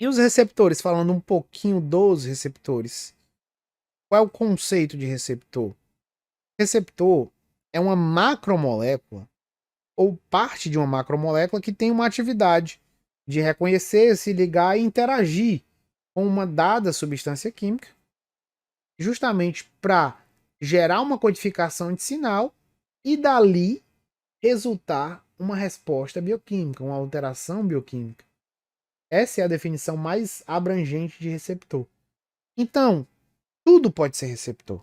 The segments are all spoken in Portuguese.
E os receptores, falando um pouquinho dos receptores. Qual é o conceito de receptor? Receptor é uma macromolécula ou parte de uma macromolécula que tem uma atividade de reconhecer, se ligar e interagir com uma dada substância química, justamente para gerar uma codificação de sinal e dali resultar uma resposta bioquímica, uma alteração bioquímica. Essa é a definição mais abrangente de receptor. Então, tudo pode ser receptor.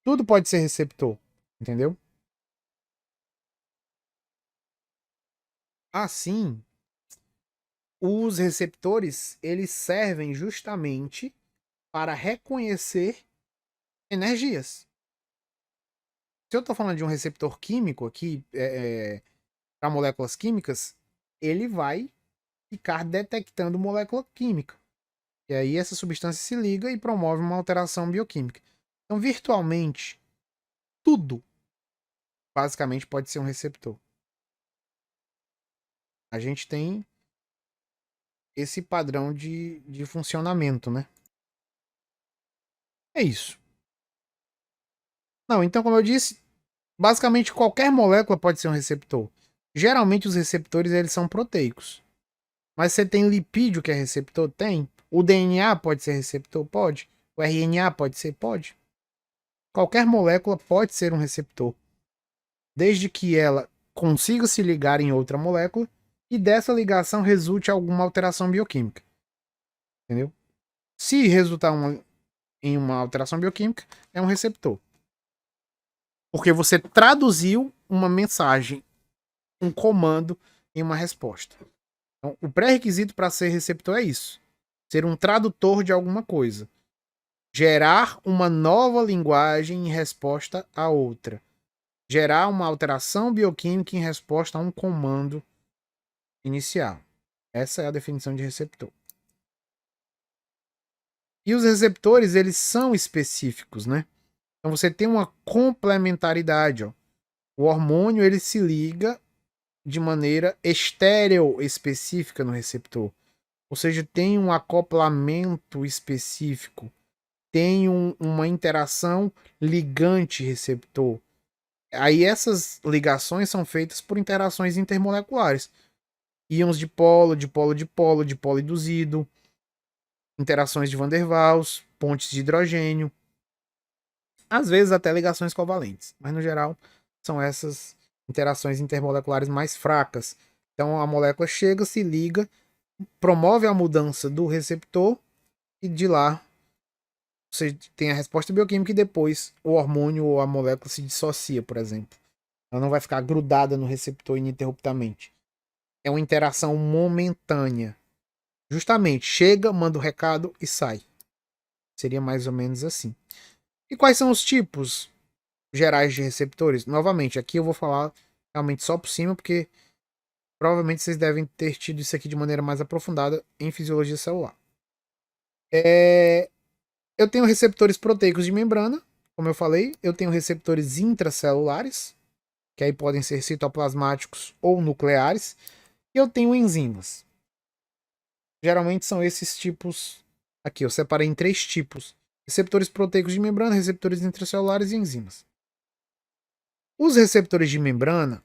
Tudo pode ser receptor, entendeu? Assim, os receptores, eles servem justamente para reconhecer energias. Se eu estou falando de um receptor químico aqui, para moléculas químicas, ele vai ficar detectando molécula química. E aí essa substância se liga e promove uma alteração bioquímica. Então, virtualmente, tudo basicamente pode ser um receptor. A gente tem esse padrão de funcionamento, né? É isso. Não, então, como eu disse, basicamente qualquer molécula pode ser um receptor. Geralmente os receptores eles são proteicos. Mas você tem lipídio que é receptor? Tem. O DNA pode ser receptor? Pode. O RNA pode ser? Pode. Qualquer molécula pode ser um receptor, desde que ela consiga se ligar em outra molécula e dessa ligação resulte alguma alteração bioquímica. Entendeu? Se resultar em uma alteração bioquímica, é um receptor. Porque você traduziu uma mensagem, um comando em uma resposta. Então, o pré-requisito para ser receptor é isso: ser um tradutor de alguma coisa. Gerar uma nova linguagem em resposta a outra. Gerar uma alteração bioquímica em resposta a um comando inicial. Essa é a definição de receptor. E os receptores, eles são específicos, né? Então você tem uma complementaridade, ó. O hormônio, ele se liga de maneira estéreo específica no receptor. Ou seja, tem um acoplamento específico, tem uma interação ligante-receptor. Aí essas ligações são feitas por interações intermoleculares. Íons de polo, de polo de polo, de polo induzido, interações de Van der Waals, pontes de hidrogênio, às vezes até ligações covalentes, mas no geral são essas interações intermoleculares mais fracas. Então a molécula chega, se liga, promove a mudança do receptor e de lá você tem a resposta bioquímica e depois o hormônio ou a molécula se dissocia, por exemplo. Ela não vai ficar grudada no receptor ininterruptamente. É uma interação momentânea. Justamente, chega, manda o recado e sai. Seria mais ou menos assim. E quais são os tipos gerais de receptores? Novamente, aqui eu vou falar realmente só por cima, porque provavelmente vocês devem ter tido isso aqui de maneira mais aprofundada em fisiologia celular. Eu tenho receptores proteicos de membrana, como eu falei. Eu tenho receptores intracelulares, que aí podem ser citoplasmáticos ou nucleares. E eu tenho enzimas. Geralmente são esses tipos aqui. Eu separei em 3 tipos: receptores proteicos de membrana, receptores intracelulares e enzimas. Os receptores de membrana,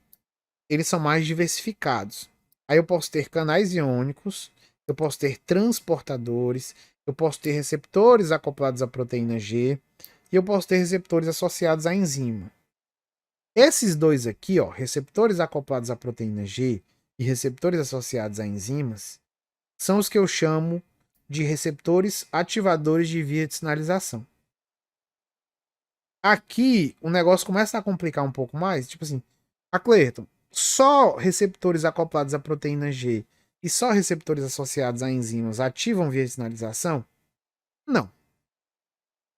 eles são mais diversificados. Aí eu posso ter canais iônicos, eu posso ter transportadores, eu posso ter receptores acoplados à proteína G e eu posso ter receptores associados à enzima. Esses dois aqui, ó, receptores acoplados à proteína G e receptores associados a enzimas, são os que eu chamo de receptores ativadores de via de sinalização. Aqui o negócio começa a complicar um pouco mais, tipo assim, a Cleiton, só receptores acoplados à proteína G e só receptores associados a enzimas ativam via de sinalização? Não.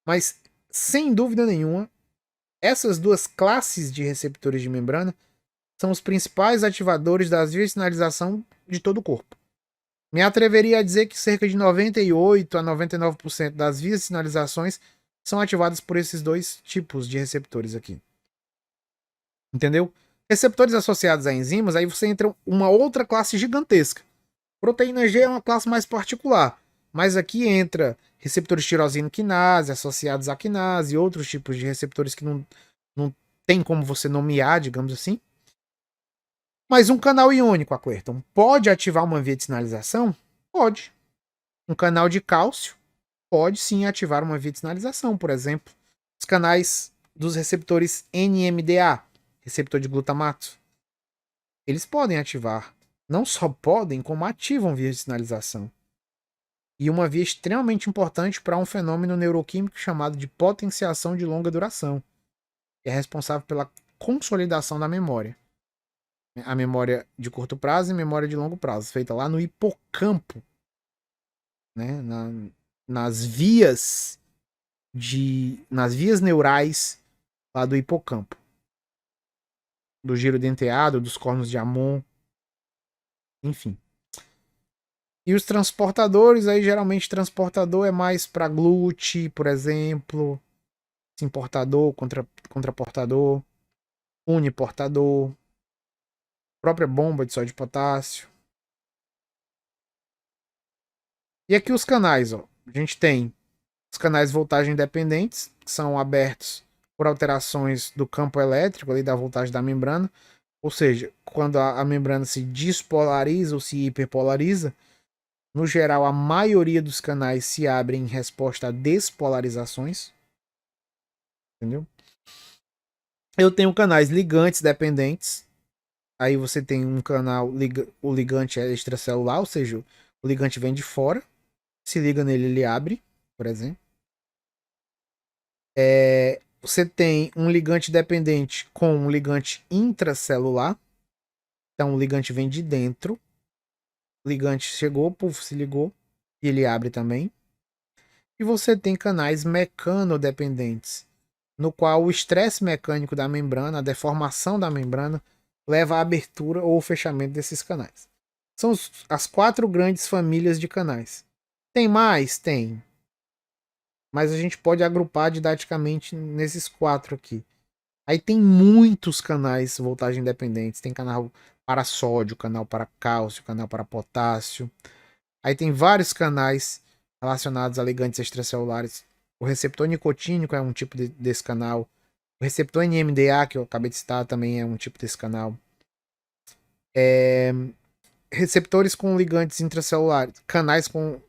Mas, sem dúvida nenhuma, essas duas classes de receptores de membrana são os principais ativadores das vias de sinalização de todo o corpo. Me atreveria a dizer que cerca de 98 a 99% das vias de sinalizações são ativadas por esses dois tipos de receptores aqui. Entendeu? Receptores associados a enzimas, aí você entra uma outra classe gigantesca, Proteína G é uma classe mais particular, mas aqui entra receptores tirosina quinase, associados à quinase e outros tipos de receptores que não tem como você nomear, digamos assim. Mas um canal iônico, Clerton, pode ativar uma via de sinalização? Pode. Um canal de cálcio pode sim ativar uma via de sinalização, por exemplo. Os canais dos receptores NMDA, receptor de glutamato, eles podem ativar. Não só podem, como ativam vias de sinalização. E uma via extremamente importante para um fenômeno neuroquímico chamado de potenciação de longa duração, que é responsável pela consolidação da memória. A memória de curto prazo e memória de longo prazo, feita lá no hipocampo, né? Nas vias neurais lá do hipocampo, do giro denteado, dos cornos de Ammon, enfim. E os transportadores, aí geralmente transportador é mais para GLUT, por exemplo, importador, contraportador, uniportador, própria bomba de sódio e potássio. E aqui os canais, ó. A gente tem os canais de voltagem dependentes, que são abertos por alterações do campo elétrico ali da voltagem da membrana, ou seja, quando a membrana se despolariza ou se hiperpolariza, no geral a maioria dos canais se abrem em resposta a despolarizações, entendeu? Eu tenho canais ligantes dependentes. Aí você tem um canal, o ligante é extracelular, ou seja, o ligante vem de fora. Se liga nele, ele abre, por exemplo. Você tem um ligante dependente com um ligante intracelular. Então o ligante vem de dentro. O ligante chegou, puf, se ligou. E ele abre também. E você tem canais mecanodependentes, no qual o estresse mecânico da membrana, a deformação da membrana, leva à abertura ou fechamento desses canais. São as 4 grandes famílias de canais. Tem mais? Tem. Mas a gente pode agrupar didaticamente nesses 4 aqui. Aí tem muitos canais voltagem independentes. Tem canal para sódio, canal para cálcio, canal para potássio. Aí tem vários canais relacionados a ligantes extracelulares. O receptor nicotínico é um tipo desse canal. O receptor NMDA, que eu acabei de citar, também é um tipo desse canal. Receptores com ligantes intracelulares. Canais com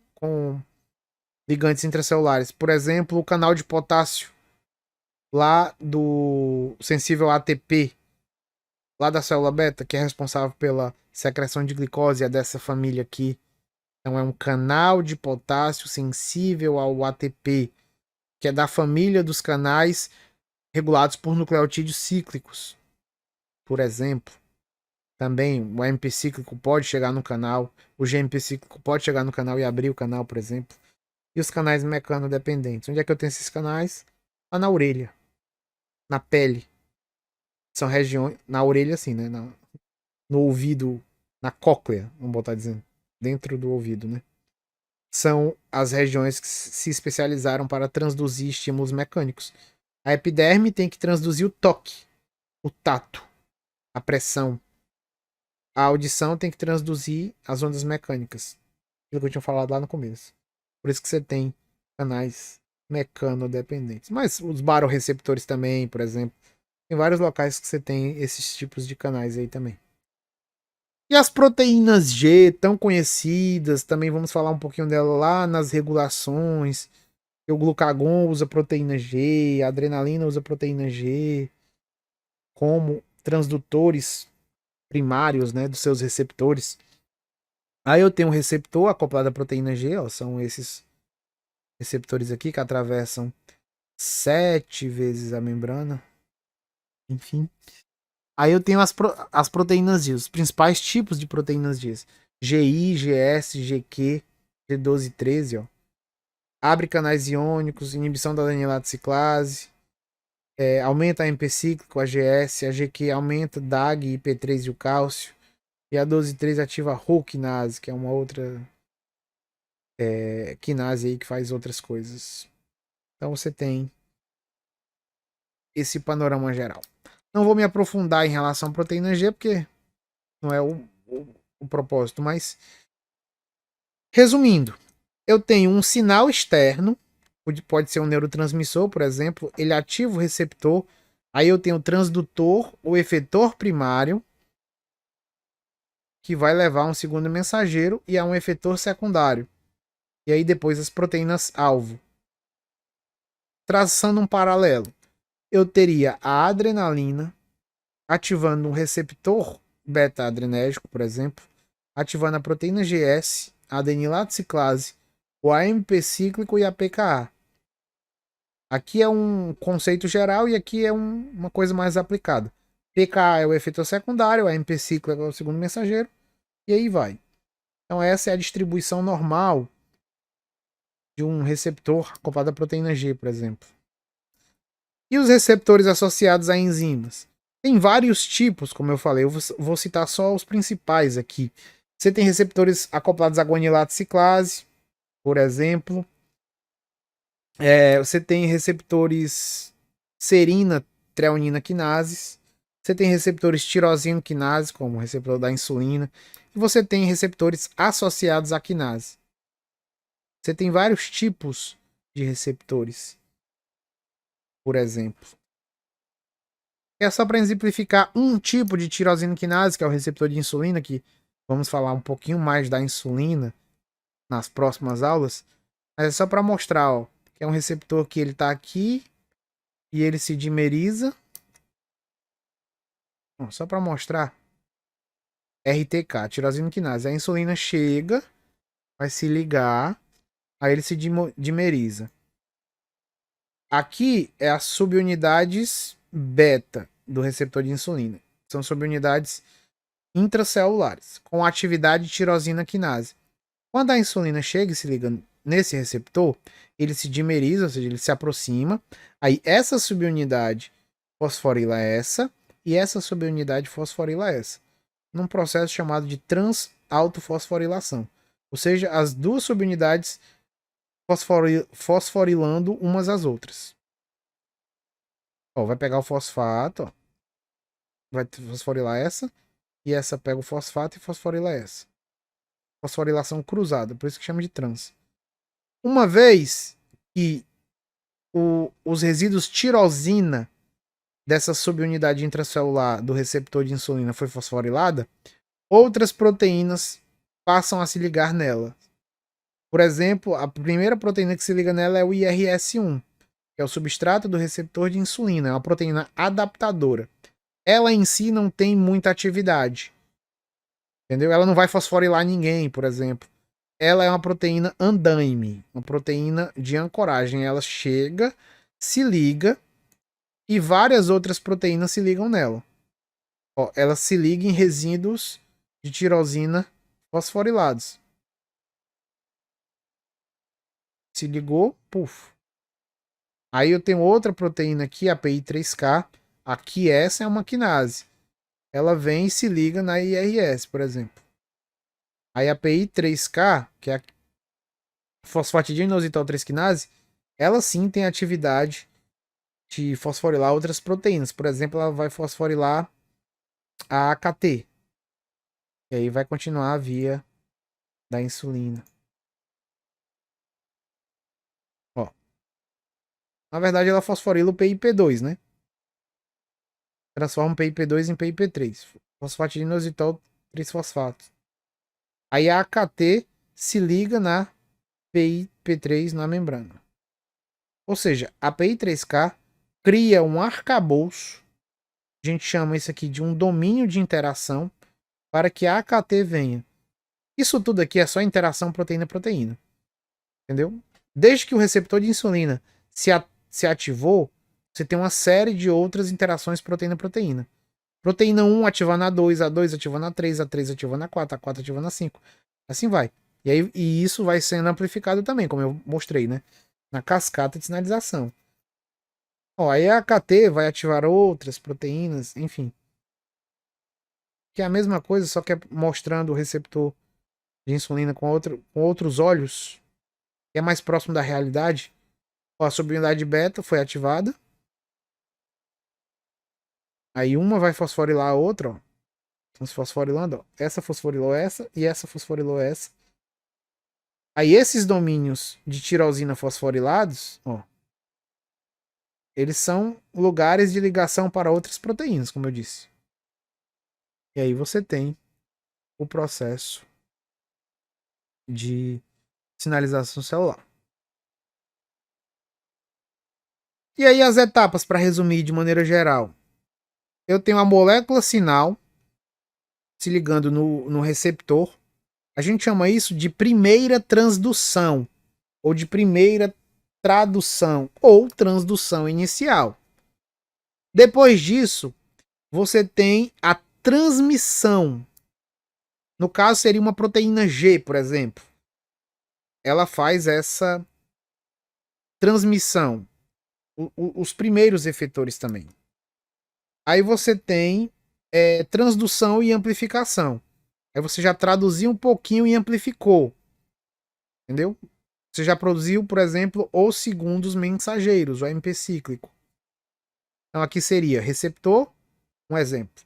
ligantes intracelulares. Por exemplo, o canal de potássio lá do sensível ATP, lá da célula beta, que é responsável pela secreção de glicose, é dessa família aqui. Então é um canal de potássio sensível ao ATP, que é da família dos canais regulados por nucleotídeos cíclicos. Por exemplo, também o AMP cíclico pode chegar no canal, o GMP cíclico pode chegar no canal e abrir o canal, por exemplo. E os canais mecanodependentes. Onde é que eu tenho esses canais? Lá na orelha, na pele. São regiões, na orelha assim, né? No ouvido, na cóclea, vamos botar dizendo, dentro do ouvido, né? São as regiões que se especializaram para transduzir estímulos mecânicos. A epiderme tem que transduzir o toque, o tato, a pressão. A audição tem que transduzir as ondas mecânicas. Aquilo que eu tinha falado lá no começo. Por isso que você tem canais mecanodependentes. Mas os barorreceptores também, por exemplo. Tem vários locais que você tem esses tipos de canais aí também. E as proteínas G, tão conhecidas, também vamos falar um pouquinho dela lá nas regulações. O glucagon usa proteína G, a adrenalina usa proteína G como transdutores primários, né, dos seus receptores. Aí eu tenho um receptor acoplado à proteína G, ó, são esses receptores aqui que atravessam 7 vezes a membrana. Enfim. Aí eu tenho as proteínas G, os principais tipos de proteínas G. GI, GS, GQ, G12 e 13, ó. Abre canais iônicos, inibição da adenilata ciclase, aumenta a MP cíclico, a GS, a GQ aumenta DAG, IP3 e o cálcio. E a 12-3 ativa a Rho quinase, que é uma outra quinase aí que faz outras coisas. Então você tem esse panorama geral. Não vou me aprofundar em relação à proteína G, porque não é o propósito, mas Resumindo, eu tenho um sinal externo, pode ser um neurotransmissor, por exemplo, ele ativa o receptor, aí eu tenho o transdutor, o efetor primário, que vai levar a um segundo mensageiro e a um efetor secundário. E aí depois as proteínas alvo. Traçando um paralelo, eu teria a adrenalina ativando um receptor beta-adrenérgico, por exemplo, ativando a proteína GS, a adenilato ciclase, o AMP cíclico e a PKA. Aqui é um conceito geral e aqui é uma coisa mais aplicada. PKA é o efeito secundário, a AMP cíclico é o segundo mensageiro, e aí vai. Então essa é a distribuição normal de um receptor acoplado à proteína G, por exemplo. E os receptores associados a enzimas? Tem vários tipos, como eu falei, eu vou citar só os principais aqui. Você tem receptores acoplados à guanilato ciclase, por exemplo. Você tem receptores serina, treonina quinases. Você tem receptores tirosina quinase, como o receptor da insulina. E você tem receptores associados à quinase. Você tem vários tipos de receptores, por exemplo. É só para exemplificar um tipo de tirosina quinase, que é o receptor de insulina, que vamos falar um pouquinho mais da insulina nas próximas aulas. Mas é só para mostrar, ó, que é um receptor que ele está aqui e ele se dimeriza. Ó, só para mostrar. RTK, tirosina quinase. A insulina chega, vai se ligar, aí ele se dimeriza. Aqui é as subunidades beta do receptor de insulina. São subunidades intracelulares, com atividade tirosina quinase. Quando a insulina chega e se liga nesse receptor, ele se dimeriza, ou seja, ele se aproxima. Aí essa subunidade fosforila essa e essa subunidade fosforila essa, num processo chamado de transautofosforilação. Ou seja, as duas subunidades fosforilando umas às outras. Ó, vai pegar o fosfato, ó, vai fosforilar essa, e essa pega o fosfato e fosforila essa. Fosforilação cruzada, por isso que chama de trans. Uma vez que os resíduos tirosina dessa subunidade intracelular do receptor de insulina foi fosforilada, outras proteínas passam a se ligar nela. Por exemplo, a primeira proteína que se liga nela é o IRS1, que é o substrato do receptor de insulina, é uma proteína adaptadora. Ela em si não tem muita atividade, entendeu? Ela não vai fosforilar ninguém, por exemplo. Ela é uma proteína andaime, uma proteína de ancoragem. Ela chega, se liga e várias outras proteínas se ligam nela. Ó, ela se liga em resíduos de tirosina fosforilados. Se ligou, puf. Aí eu tenho outra proteína aqui, a PI3K. Aqui essa é uma quinase. Ela vem e se liga na IRS, por exemplo. Aí a PI3K, que é a fosfatidina inositol 3 quinase, ela sim tem atividade de fosforilar outras proteínas. Por exemplo, ela vai fosforilar a AKT. E aí vai continuar a via da insulina. Ó. Na verdade, ela fosforila o PIP2, né? Transforma o PIP2 em PIP3. Fosfatidina inositol 3-fosfato. Aí a AKT se liga na PIP3 na membrana. Ou seja, a PI3K cria um arcabouço, a gente chama isso aqui de um domínio de interação, para que a AKT venha. Isso tudo aqui é só interação proteína-proteína. Entendeu? Desde que o receptor de insulina se ativou, você tem uma série de outras interações proteína-proteína. Proteína 1 ativando a 2, a 2 ativando a 3, a 3 ativando a 4, a 4 ativando a 5. Assim vai. E isso vai sendo amplificado também, como eu mostrei, né? Na cascata de sinalização. Ó, aí a AKT vai ativar outras proteínas, enfim. Que é a mesma coisa, só que é mostrando o receptor de insulina com outros olhos, que é mais próximo da realidade. Ó, a subunidade beta foi ativada. Aí uma vai fosforilar a outra, ó. Estamos fosforilando, ó. Essa fosforilou essa e essa fosforilou essa. Aí esses domínios de tirosina fosforilados, ó, eles são lugares de ligação para outras proteínas, como eu disse. E aí você tem o processo de sinalização celular. E aí as etapas, para resumir de maneira geral. Eu tenho a molécula sinal se ligando no receptor. A gente chama isso de primeira transdução, ou de primeira tradução, ou transdução inicial. Depois disso, você tem a transmissão. No caso, seria uma proteína G, por exemplo. Ela faz essa transmissão. Os primeiros efetores também. Aí você tem transdução e amplificação. Aí você já traduziu um pouquinho e amplificou. Entendeu? Você já produziu, por exemplo, os segundos mensageiros, o AMP cíclico. Então aqui seria receptor, um exemplo.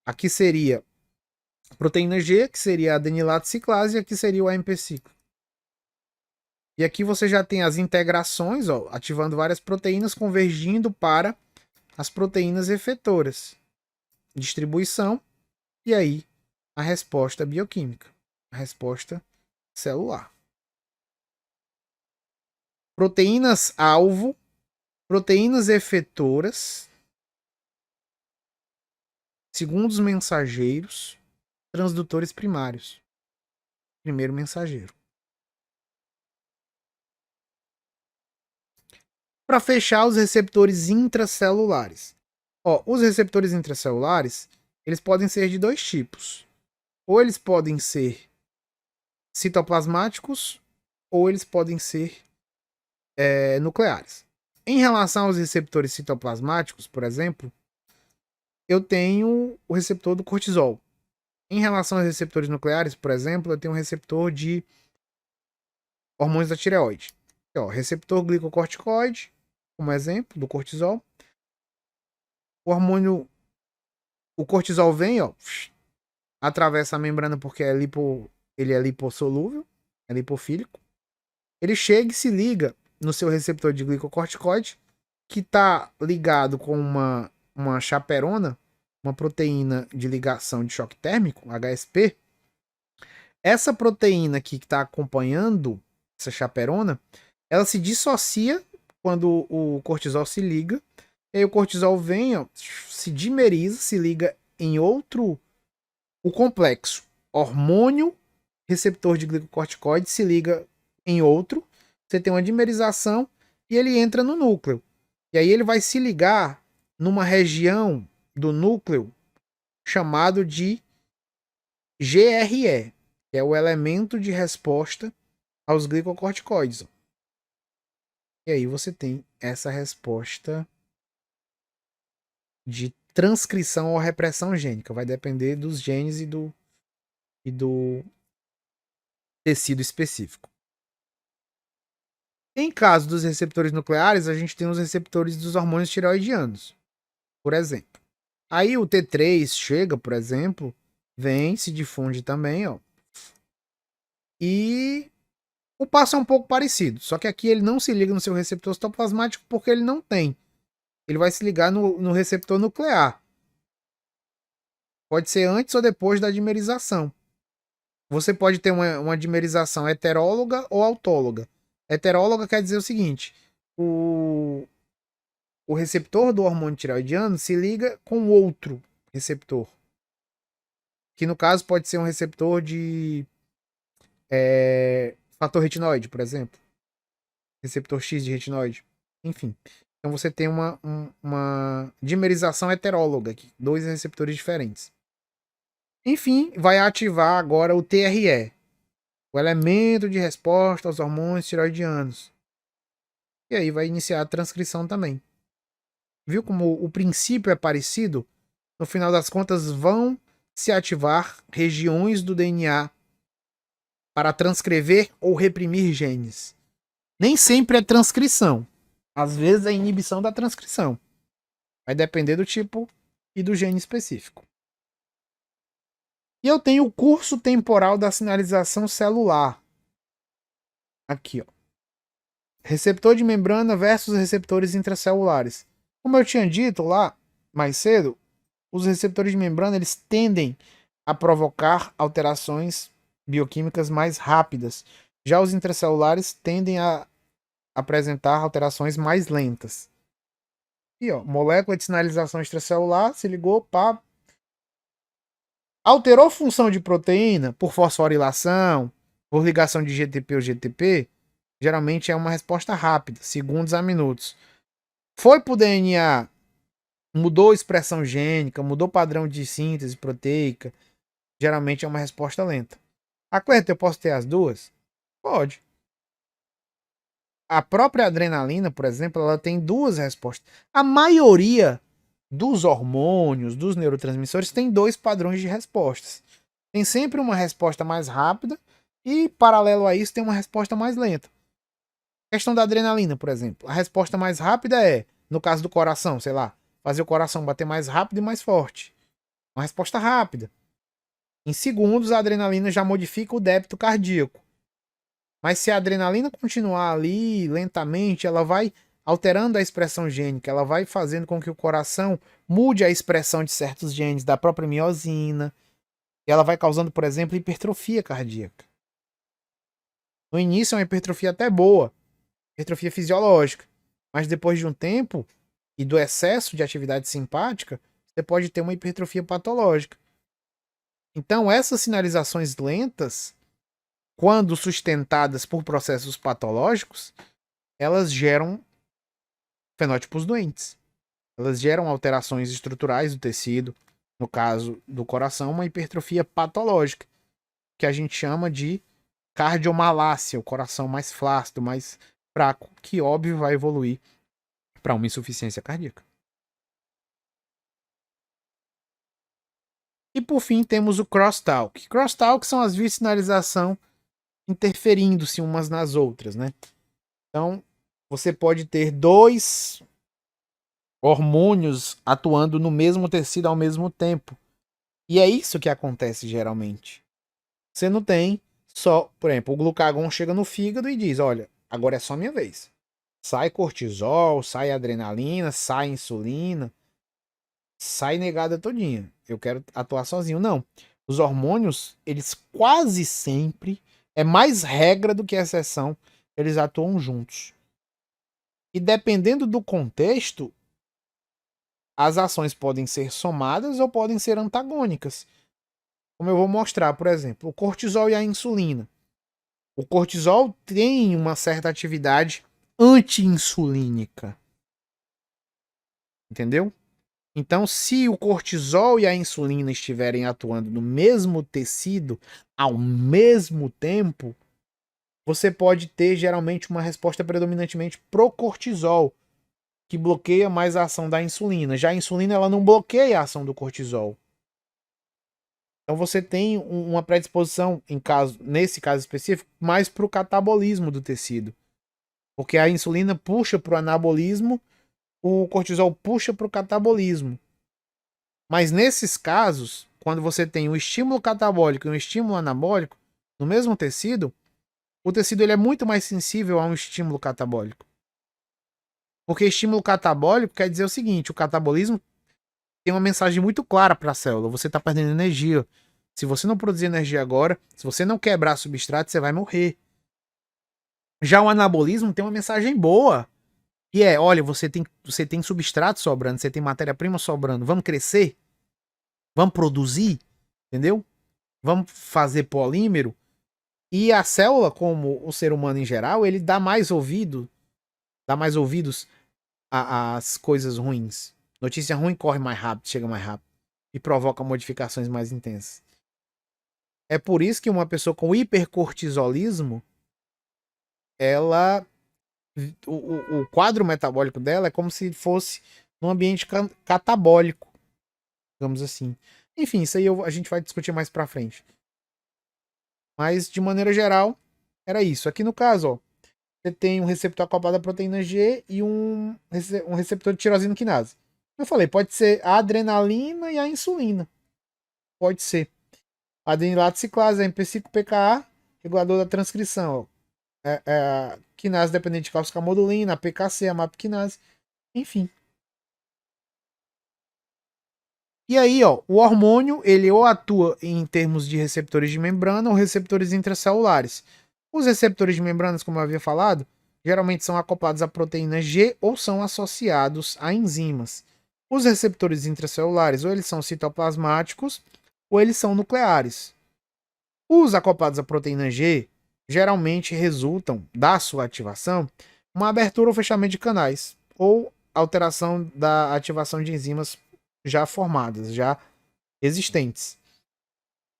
Aqui seria proteína G, que seria a adenilato ciclase, e aqui seria o AMP cíclico. E aqui você já tem as integrações, ó, ativando várias proteínas, convergindo para as proteínas efetoras. Distribuição, e aí a resposta bioquímica, a resposta celular. Proteínas-alvo, proteínas efetoras, segundos mensageiros, transdutores primários. Primeiro mensageiro. Para fechar, os receptores intracelulares. Ó, os receptores intracelulares, eles podem ser de dois tipos. Ou eles podem ser citoplasmáticos, ou eles podem ser nucleares. Em relação aos receptores citoplasmáticos, por exemplo, eu tenho o receptor do cortisol. Em relação aos receptores nucleares, por exemplo, eu tenho um receptor de hormônios da tireoide. Ó, receptor glicocorticoide, como exemplo, do cortisol. O hormônio, o cortisol vem, ó, atravessa a membrana porque ele é lipossolúvel, é lipofílico. Ele chega e se liga no seu receptor de glicocorticoide, que está ligado com uma chaperona, uma proteína de ligação de choque térmico, HSP. Essa proteína aqui que está acompanhando essa chaperona, ela se dissocia quando o cortisol se liga. E aí o cortisol vem, ó, se dimeriza, se liga em outro. O complexo hormônio receptor de glicocorticoide se liga em outro. Você tem uma dimerização e ele entra no núcleo. E aí ele vai se ligar numa região do núcleo chamado de GRE, que é o elemento de resposta aos glicocorticoides. E aí você tem essa resposta de transcrição ou repressão gênica. Vai depender dos genes e do tecido específico. Em caso dos receptores nucleares, a gente tem os receptores dos hormônios tireoidianos, por exemplo. Aí o T3 chega, por exemplo, vem, se difunde também, ó. E o passo é um pouco parecido, só que aqui ele não se liga no seu receptor citoplasmático porque ele não tem. Ele vai se ligar no receptor nuclear. Pode ser antes ou depois da dimerização. Você pode ter uma dimerização heteróloga ou autóloga. Heteróloga quer dizer o seguinte: o receptor do hormônio tireoidiano se liga com outro receptor. Que no caso pode ser um receptor de fator retinoide, por exemplo. Receptor X de retinoide. Enfim. Então você tem uma dimerização heteróloga aqui. Dois receptores diferentes. Enfim, vai ativar agora o TRE. O elemento de resposta aos hormônios tireoidianos. E aí vai iniciar a transcrição também. Viu como o princípio é parecido? No final das contas, vão se ativar regiões do DNA para transcrever ou reprimir genes. Nem sempre é transcrição. Às vezes é inibição da transcrição. Vai depender do tipo e do gene específico. E eu tenho o curso temporal da sinalização celular. Aqui, ó. Receptor de membrana versus receptores intracelulares. Como eu tinha dito lá mais cedo, os receptores de membrana eles tendem a provocar alterações bioquímicas mais rápidas. Já os intracelulares tendem a apresentar alterações mais lentas. E ó, molécula de sinalização extracelular se ligou, pá. Alterou função de proteína por fosforilação, por ligação de GTP ou GTP, geralmente é uma resposta rápida, segundos a minutos. Foi para o DNA, mudou expressão gênica, mudou padrão de síntese proteica, geralmente é uma resposta lenta. A Clerta, eu posso ter as duas? Pode. A própria adrenalina, por exemplo, ela tem duas respostas. A maioria dos hormônios, dos neurotransmissores, tem dois padrões de respostas. Tem sempre uma resposta mais rápida e, paralelo a isso, tem uma resposta mais lenta. A questão da adrenalina, por exemplo. A resposta mais rápida é, no caso do coração, sei lá, fazer o coração bater mais rápido e mais forte. Uma resposta rápida. Em segundos, a adrenalina já modifica o débito cardíaco. Mas se a adrenalina continuar ali lentamente, ela vai alterando a expressão gênica, ela vai fazendo com que o coração mude a expressão de certos genes da própria miosina, e ela vai causando, por exemplo, hipertrofia cardíaca. No início é uma hipertrofia até boa, hipertrofia fisiológica, mas depois de um tempo e do excesso de atividade simpática, você pode ter uma hipertrofia patológica. Então, essas sinalizações lentas, quando sustentadas por processos patológicos, elas geram fenótipos doentes. Elas geram alterações estruturais do tecido, no caso do coração, uma hipertrofia patológica, que a gente chama de cardiomalácia, o coração mais flácido, mais fraco, que óbvio vai evoluir para uma insuficiência cardíaca. E por fim temos o crosstalk. Crosstalk são as vias de sinalização interferindo-se umas nas outras, né? Então, você pode ter dois hormônios atuando no mesmo tecido ao mesmo tempo. E é isso que acontece geralmente. Você não tem só, por exemplo, o glucagon chega no fígado e diz, olha, agora é só minha vez. Sai cortisol, sai adrenalina, sai insulina, sai negada todinha. Eu quero atuar sozinho. Não. Os hormônios, eles quase sempre, é mais regra do que exceção, eles atuam juntos. E dependendo do contexto, as ações podem ser somadas ou podem ser antagônicas. Como eu vou mostrar, por exemplo, o cortisol e a insulina. O cortisol tem uma certa atividade anti-insulínica. Entendeu? Então, se o cortisol e a insulina estiverem atuando no mesmo tecido ao mesmo tempo, você pode ter geralmente uma resposta predominantemente pro cortisol, que bloqueia mais a ação da insulina. Já a insulina ela não bloqueia a ação do cortisol. Então você tem uma predisposição, nesse caso específico, mais para o catabolismo do tecido. Porque a insulina puxa para o anabolismo, o cortisol puxa para o catabolismo. Mas nesses casos, quando você tem um estímulo catabólico e um estímulo anabólico no mesmo tecido, o tecido ele é muito mais sensível a um estímulo catabólico. Porque estímulo catabólico quer dizer o seguinte, o catabolismo tem uma mensagem muito clara para a célula, você está perdendo energia. Se você não produzir energia agora, se você não quebrar substrato, você vai morrer. Já o anabolismo tem uma mensagem boa, que é, olha, você tem substrato sobrando, você tem matéria-prima sobrando, vamos crescer? Vamos produzir? Entendeu? Vamos fazer polímero? E a célula, como o ser humano em geral, ele dá mais ouvidos às coisas ruins. Notícia ruim corre mais rápido, chega mais rápido e provoca modificações mais intensas. É por isso que uma pessoa com hipercortisolismo, ela, o quadro metabólico dela é como se fosse num ambiente catabólico, digamos assim. Enfim, isso aí a gente vai discutir mais pra frente. Mas, de maneira geral, era isso. Aqui no caso, ó, você tem um receptor acoplado à proteína G e um receptor de tirosina quinase. Eu falei, pode ser a adrenalina e a insulina. Pode ser. Adenilato ciclase, MP5PKA, regulador da transcrição. Ó. quinase dependente de calcicamodulina, a PKC, a MAP quinase, enfim. E aí, ó, o hormônio, ele ou atua em termos de receptores de membrana ou receptores intracelulares. Os receptores de membranas, como eu havia falado, geralmente são acoplados à proteína G ou são associados a enzimas. Os receptores intracelulares, ou eles são citoplasmáticos, ou eles são nucleares. Os acoplados à proteína G geralmente resultam da sua ativação uma abertura ou fechamento de canais, ou alteração da ativação de enzimas já formadas, já existentes.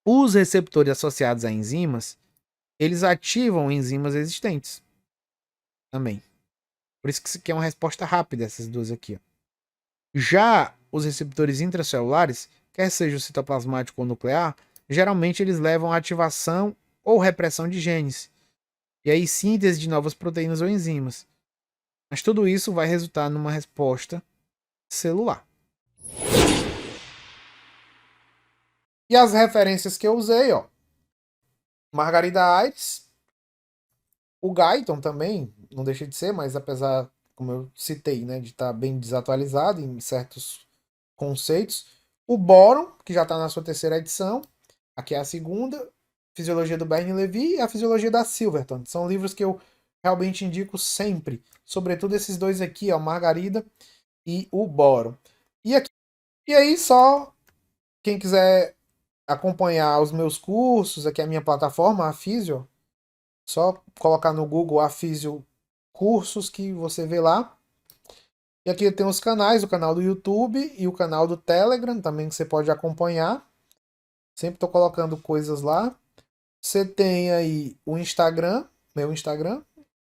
Os receptores associados a enzimas, eles ativam enzimas existentes também. Por isso que isso aqui é uma resposta rápida, essas duas aqui. Ó. Já os receptores intracelulares, quer seja o citoplasmático ou nuclear, geralmente eles levam à ativação ou repressão de genes, e aí síntese de novas proteínas ou enzimas. Mas tudo isso vai resultar numa resposta celular. E as referências que eu usei, ó. Margarida Aires, o Guyton também, não deixa de ser, mas apesar, como eu citei, né, de estar bem desatualizado em certos conceitos. O Boron, que já está na sua terceira edição, aqui é a segunda, Fisiologia do Berne Levy e a Fisiologia da Silverton. São livros que eu realmente indico sempre, sobretudo esses dois aqui, ó, Margarida e o Boron. E aí só quem quiser acompanhar os meus cursos, aqui é a minha plataforma, a Fisio, só colocar no Google a Fisio Cursos que você vê lá. E aqui tem os canais, o canal do YouTube e o canal do Telegram também que você pode acompanhar. Sempre estou colocando coisas lá. Você tem aí o Instagram, meu Instagram,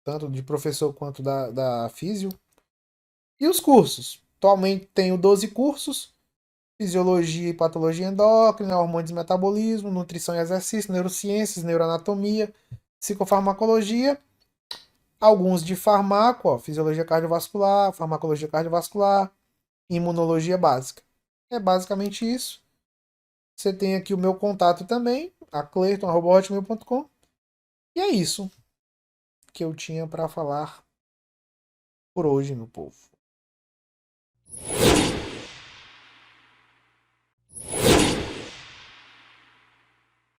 tanto de professor quanto da Físio. E os cursos. Atualmente tenho 12 cursos. Fisiologia e patologia endócrina, hormônios e metabolismo, nutrição e exercício, neurociências, neuroanatomia, psicofarmacologia, alguns de farmaco, ó, fisiologia cardiovascular, farmacologia cardiovascular, imunologia básica. É basicamente isso. Você tem aqui o meu contato também, a cleiton@hotmail.com. E é isso que eu tinha para falar por hoje, meu povo.